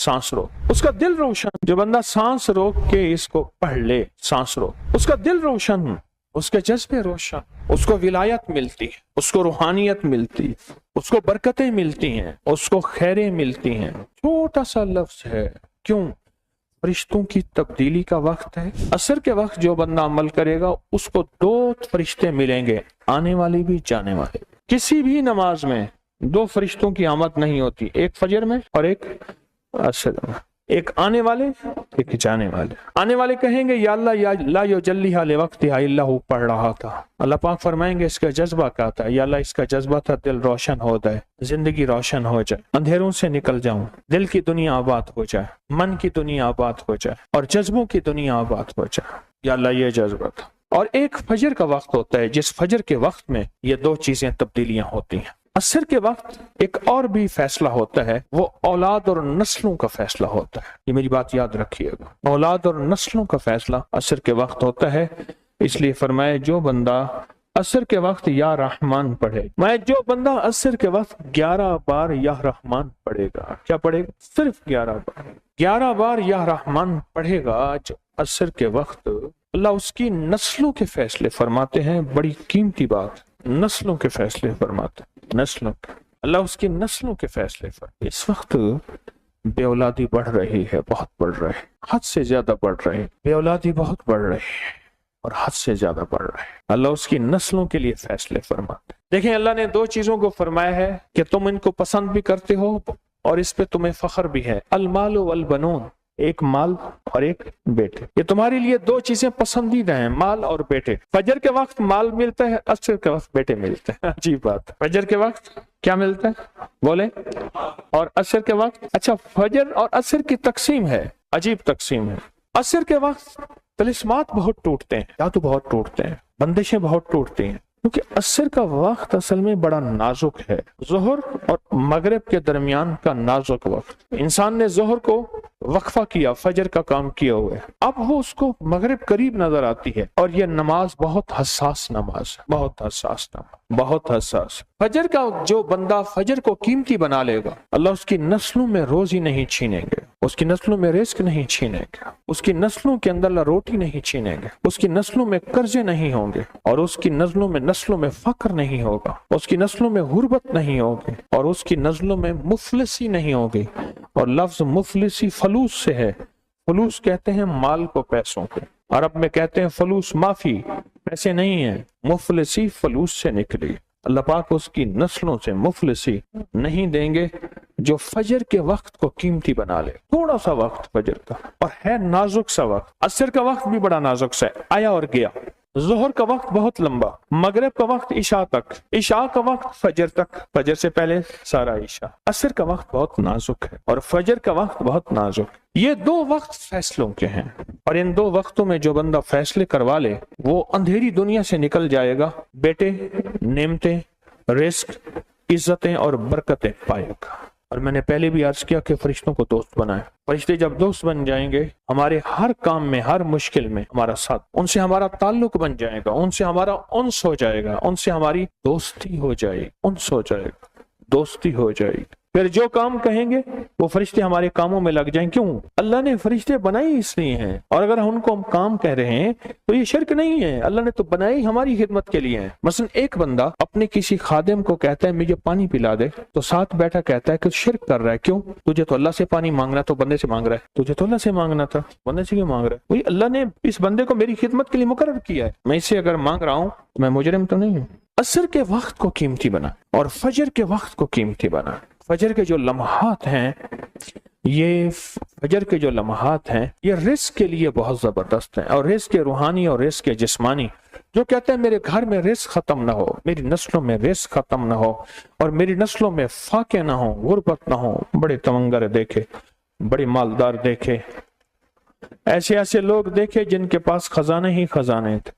सांस रोक। उसका दिल रोशन, जो बंदा सांस रोक के इसको पढ़ ले, सांस रोक, उसका दिल रोशन, उसके जज्बे रोशन, उसको विलायत मिलती है, उसको रूहानियत मिलती है, उसको बरकतें मिलती हैं, उसको खैरें मिलती हैं। छोटा सा लफ्ज है, क्यों? फरिश्तों की तब्दीली का वक्त है। असर के वक्त जो बंदा अमल करेगा उसको 2 फरिश्ते मिलेंगे, आने वाले भी जाने वाले। किसी भी नमाज में 2 फरिश्तों की आमद नहीं होती, एक फजर में और एक असर में। एक आने वाले, एक जाने वाले। आने वाले कहेंगे या अल्लाह या ला युजल्लिहा लिवक्तिहा इल्ला हु, पढ़ रहा था। अल्लाह पाक फरमाएंगे इसका जज्बा क्या था? या अल्लाह इसका जज्बा था दिल रोशन हो जाए, जिंदगी रोशन हो जाए, अंधेरों से निकल जाऊं, दिल की दुनिया आबाद हो जाए, मन की दुनिया आबाद हो जाए और जज्बों की दुनिया आबाद हो जाए। या अल्लाह ये जज्बा था। और एक फजर का वक्त होता है जिस फजर के वक्त में ये 2 चीजें तब्दीलियां होती हैं। असर के वक्त एक और भी फैसला होता है, वो औलाद और नस्लों का फैसला होता है। ये मेरी बात याद रखिएगा, औलाद और नस्लों का फैसला असर के वक्त होता है। इसलिए फरमाए जो बंदा असर के वक्त या रहमान पढ़े, मैं जो बंदा असर के वक्त 11 बार या रहमान पढ़ेगा, क्या पढ़ेगा? सिर्फ 11 बार, 11 बार या रहमान पढ़ेगा जो असर के वक्त, अल्लाह उसकी नस्लों के फैसले फरमाते हैं। बड़ी कीमती बात, नस्लों के फैसले फरमाते हैं, नस्लों के, अल्लाह उसकी नस्लों के फैसले फरमाते। इस वक्त बेऔलादी बढ़ रही है, बहुत बढ़ रही है, हद से ज्यादा बढ़ रही है, बेऔलादी बहुत बढ़ रही है और हद से ज्यादा बढ़ रही है। अल्लाह उसकी नस्लों के लिए फैसले फरमाते। देखें, अल्लाह ने 2 चीजों को फरमाया है कि तुम इनको पसंद भी करते हो और इस पे तुम्हें फख्र भी है। अल माल वल बनून, एक माल और एक बेटे, ये तुम्हारे लिए 2 चीजें पसंदीदा हैं, माल और बेटे। फजर के वक्त माल मिलता है, असर के वक्त बेटे मिलते हैं। अजीब बात, फजर के वक्त क्या मिलता है बोले, और असर के वक्त, अच्छा फजर और असर की तकसीम है, अजीब तकसीम है। असर के वक्त तिलिस्मात बहुत टूटते हैं, जादू बहुत टूटते हैं, बंदिशें बहुत टूटती हैं, क्योंकि असर का वक्त असल में बड़ा नाजुक है। जोहर और मगरिब के दरमियान का नाजुक वक्त, इंसान ने जोहर को वक्फा किया, फजर का काम किया हुआ है, अब वो उसको मगरिब करीब नजर आती है और ये नमाज बहुत हसास नमाज है, बहुत हसास नमाज, बहुत हसास। फजर का जो बंदा फजर को कीमती बना लेगा, अल्लाह उसकी नस्लों में रोजी नहीं छीनेंगे, उसकी नस्लों में रिस्क नहीं छीनेंगे, उसकी नस्लों के अंदर रोटी नहीं छीनेंगे, उसकी नस्लों में कर्जे नहीं होंगे और उसकी नस्लों में फक्र नहीं होगा, उसकी नस्लों में गुर्बत नहीं होगी और उसकी नस्लों में मुफलिसी नहीं होगी। और लफ्ज मुफलिसी फलूस से है, फलूस कहते हैं माल को, पैसों को, अरब में कहते हैं फलूस माफी, पैसे नहीं है, मुफलिसी फलूस से निकली। अल्लाह पाक उसकी नस्लों से मुफलिसी नहीं देंगे जो फजर के वक्त को कीमती बना ले। थोड़ा सा वक्त फजर का और है नाजुक सा वक्त, असर का वक्त भी बड़ा नाजुक सा है, आया और गया। जोहर का वक्त बहुत लंबा, मगरिब का वक्त इशा तक, इशा का वक्त फजर तक, फजर से पहले सारा इशा। असर का वक्त बहुत नाजुक है और फजर का वक्त बहुत नाजुक। ये 2 वक्त फैसलों के हैं और इन 2 वक्तों में जो बंदा फैसले करवा ले वो अंधेरी दुनिया से निकल जाएगा, बेटे, नेमतें, रिस्क, इज्जतें और बरकतें पाएगा। और मैंने पहले भी अर्ज किया कि फरिश्तों को दोस्त बनाए। फरिश्ते जब दोस्त बन जाएंगे, हमारे हर काम में, हर मुश्किल में हमारा साथ, उनसे हमारा ताल्लुक बन जाएगा, उनसे हमारा उन्स हो जाएगा, उनसे हमारी दोस्ती हो जाएगी, उन्स हो जाएगा, दोस्ती हो जाएगी। फिर जो काम कहेंगे वो फरिश्ते हमारे कामों में लग जाएं। क्यों? अल्लाह ने फरिश्ते बनाए इसलिए हैं, और अगर उनको हम काम कह रहे हैं तो ये शिरक नहीं है, अल्लाह ने तो बनाई हमारी खिदमत के लिए है। मसलन एक बंदा अपने किसी खादिम को कहता है मुझे पानी पिला दे, तो साथ बैठा कहता है कि शिरक कर रहा है। क्यों? तुझे तो अल्लाह से पानी मांगना, तो बंदे से मांग रहा है, तुझे तो अल्लाह से मांगना था, बंदे से क्यों मांग रहा है? वही अल्लाह ने इस बंदे को मेरी खिदमत के लिए मुकर्रर किया है, मैं इससे अगर मांग रहा हूँ तो मैं मुजरिम तो नहीं हूँ। असर के वक्त को कीमती बना और फजर के वक्त को कीमती बना। फजर के जो लम्हात हैं, ये फजर के जो लम्हात हैं ये रिस्क के लिए बहुत जबरदस्त हैं, और रिस्क के रूहानी और रिस्क के जिस्मानी। जो कहते हैं मेरे घर में रिस्क खत्म ना हो, मेरी नस्लों में रिस्क खत्म ना हो और मेरी नस्लों में फाके ना हो, गुर्बत ना हो। बड़े तमंगर देखे, बड़े मालदार देखे, ऐसे ऐसे लोग देखे जिनके पास खजाने ही खजाने थे,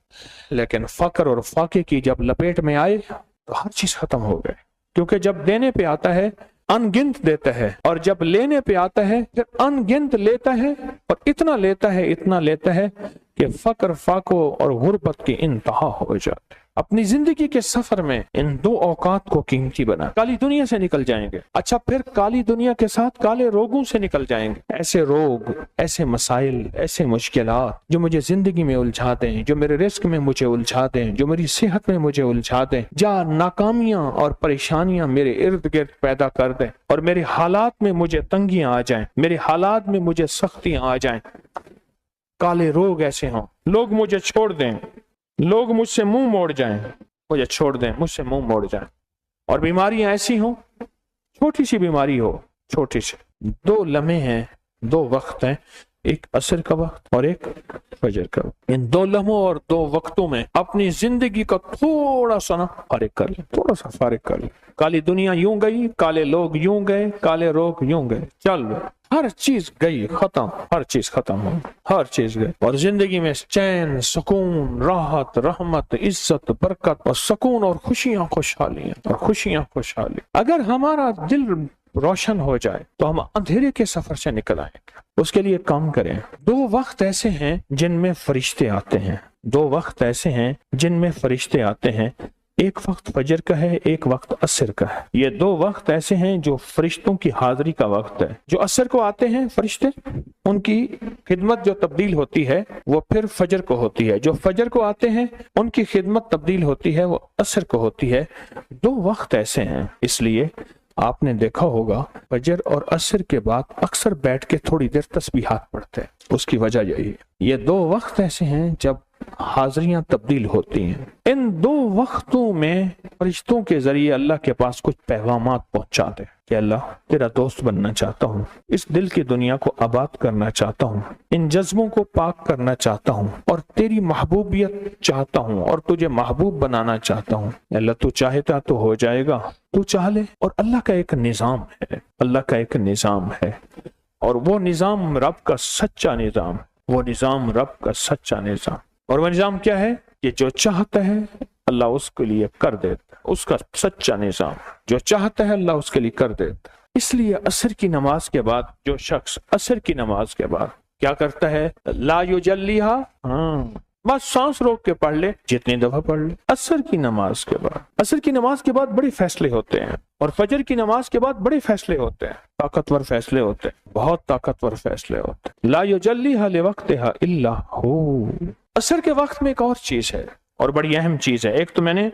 लेकिन फक्र और फाके की जब लपेट में आए तो हर चीज खत्म हो गई। क्योंकि जब देने पे आता है अनगिनत देता है, और जब लेने पे आता है फिर अनगिनत लेता है, और इतना लेता है, इतना लेता है कि फक्र, फाको और गुर्बत की इंतहा हो जाती है। اپنی زندگی کے سفر میں ان دو اوقات کو قیمتی بنا. کالی دنیا سے نکل جائیں گے. اچھا پھر کالی دنیا کے ساتھ کالے روگوں سے نکل جائیں گے. ایسے روگ، ایسے مسائل، ایسے مشکلات جو مجھے زندگی میں الجھا دیں، جو میرے رزق میں مجھے الجھا دیں، جو میری صحت میں مجھے الجھا دیں، جہاں ناکامیاں اور پریشانیاں میرے ارد گرد پیدا کر دیں اور میرے حالات میں مجھے تنگیاں آ جائیں، میرے حالات میں مجھے سختیاں آ جائیں. کالے روگ ایسے ہوں، لوگ مجھے چھوڑ دیں، لوگ مجھ سے منہ موڑ جائیں، مجھے چھوڑ دیں، مجھ سے منہ موڑ جائیں. اور بیماریاں ایسی ہوں، چھوٹی سی بیماری ہو، چھوٹی سی. دو لمحے ہیں، دو وقت ہیں، ایک عصر کا وقت اور ایک فجر کا وقت. ان دو لمحوں اور دو وقتوں میں اپنی زندگی کا تھوڑا سا نا فارغ کر لیں، تھوڑا سا فارغ کر لیں. کالی دنیا یوں گئی، کالے لوگ یوں گئے، کالے روگ یوں گئے، چل ہر چیز گئی، ختم، ہر چیز ختم ہو، ہر چیز گئی. اور زندگی میں چین، سکون، راحت، رحمت، عزت، برکت اور سکون اور خوشیاں، خوشحالیاں اور خوشیاں، خوشحالی. اگر ہمارا دل روشن ہو جائے تو ہم اندھیرے کے سفر سے نکل آئیں گے. اس کے لیے کام کریں. دو وقت ایسے ہیں جن میں فرشتے آتے ہیں. دو وقت ایسے ہیں جن میں فرشتے آتے ہیں. ایک وقت فجر کا ہے، ایک وقت عصر کا ہے. یہ دو وقت ایسے ہیں جو فرشتوں کی حاضری کا وقت ہے. جو عصر کو آتے ہیں فرشتے، ان کی خدمت جو تبدیل ہوتی ہے وہ پھر فجر کو ہوتی ہے. جو فجر کو آتے ہیں ان کی خدمت تبدیل ہوتی ہے، وہ عصر کو ہوتی ہے. دو وقت ایسے ہیں. اس لیے آپ نے دیکھا ہوگا فجر اور عصر کے بعد اکثر بیٹھ کے تھوڑی دیر تسبیحات پڑھتے ہیں. اس کی وجہ یہی ہے. یہ دو وقت ایسے ہیں جب حاضریاں تبدیل ہوتی ہیں. ان دو وقتوں میں فرشتوں کے ذریعے اللہ کے پاس کچھ پیغامات پہنچا دے کہ اللہ تیرا دوست بننا چاہتا ہوں، اس دل کی دنیا کو آباد کرنا چاہتا ہوں، ان جذبوں کو پاک کرنا چاہتا ہوں اور تیری محبوبیت چاہتا ہوں اور تجھے محبوب بنانا چاہتا ہوں. اللہ تو چاہتا تو ہو جائے گا، تو چاہ لے. اور اللہ کا ایک نظام ہے، اللہ کا ایک نظام ہے، اور وہ نظام رب کا سچا نظام، وہ نظام رب کا سچا نظام. اور وہ نظام کیا ہے؟ کہ جو چاہتا ہے اللہ اس کے لیے کر دیتا ہے. اس کا سچا نظام، جو چاہتا ہے اللہ اس کے لیے کر دیتا ہے. اس لیے عصر کی نماز کے بعد جو شخص عصر کی نماز کے بعد کیا کرتا ہے؟ لا یجلیہا، بس سانس روک کے پڑھ لے، جتنی دفعہ پڑھ لے. عصر کی نماز کے بعد، عصر کی نماز کے بعد بڑے فیصلے ہوتے ہیں، اور فجر کی نماز کے بعد بڑے فیصلے ہوتے ہیں، طاقتور فیصلے ہوتے ہیں، بہت طاقتور فیصلے ہوتے ہیں. لا یجلیہا لوقتہا الا ہو. عصر کے وقت میں ایک اور چیز ہے اور بڑی اہم چیز ہے. ایک تو میں نے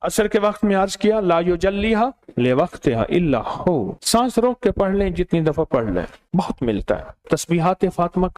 عصر کے وقت میں عرض کیا لا یجلیہا لوقتہا الا ہو، سانس روک کے پڑھ لیں، جتنی دفعہ پڑھ لیں، بہت ملتا ہے. تسبیحات فاطمہ